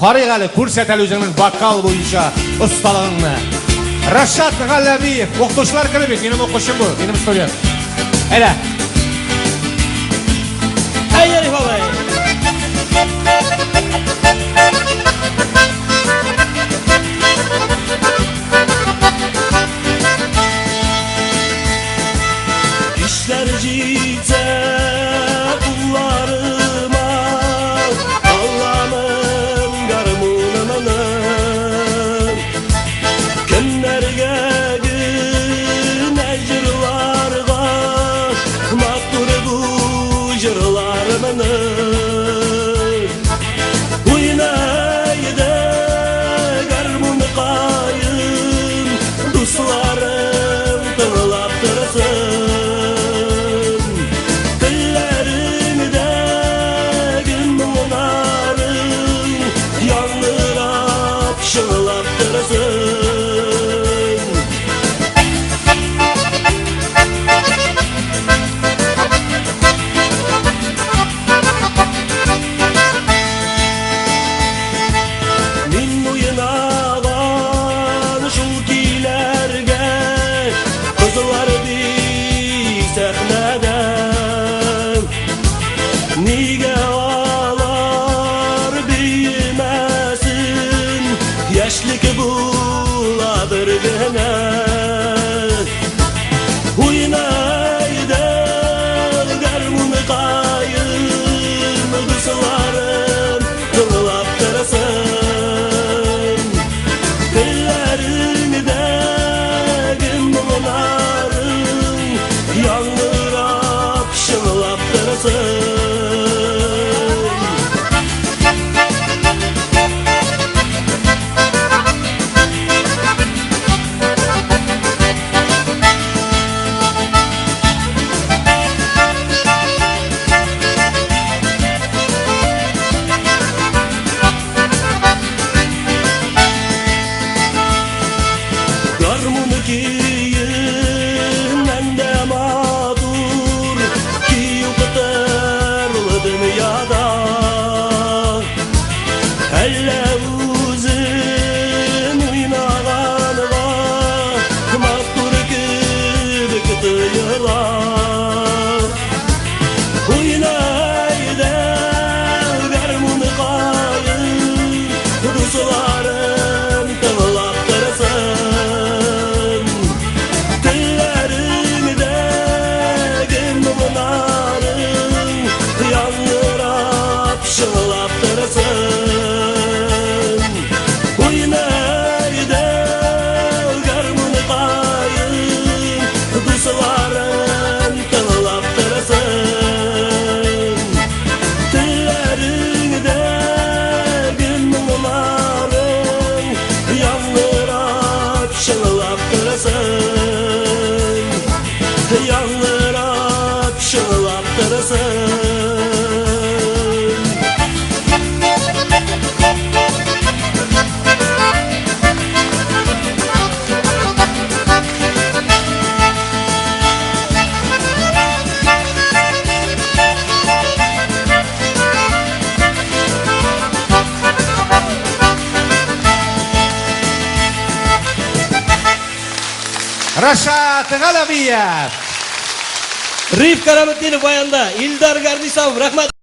Qarayğali ko'rsatal o'zingning baqqal bo'yicha ustalığını. Rashad G'allabiyev, o'qituvchilar kirib, mening o'qishim bu, mening studiyam. Ayla. Ayarif og'ay. İşler cite kullarıma Allah'ın garmununun Günlerge gün ecirlarga Maktur bu jırlarımın Uynaydı garmun kayın Dostlarım tırlap tırısın Niga ağlar büyümesin Yaşlık buladır gene Uynaydı garmunu kayın Kızlarım kılap tırasın Kıllarını gümrunarın Yanırap şınlap tırasın Yanırat şılap tırısın Rashad G'allabiyev. Rif Karametdinov bayonda, Ildar Gardisov rahmat.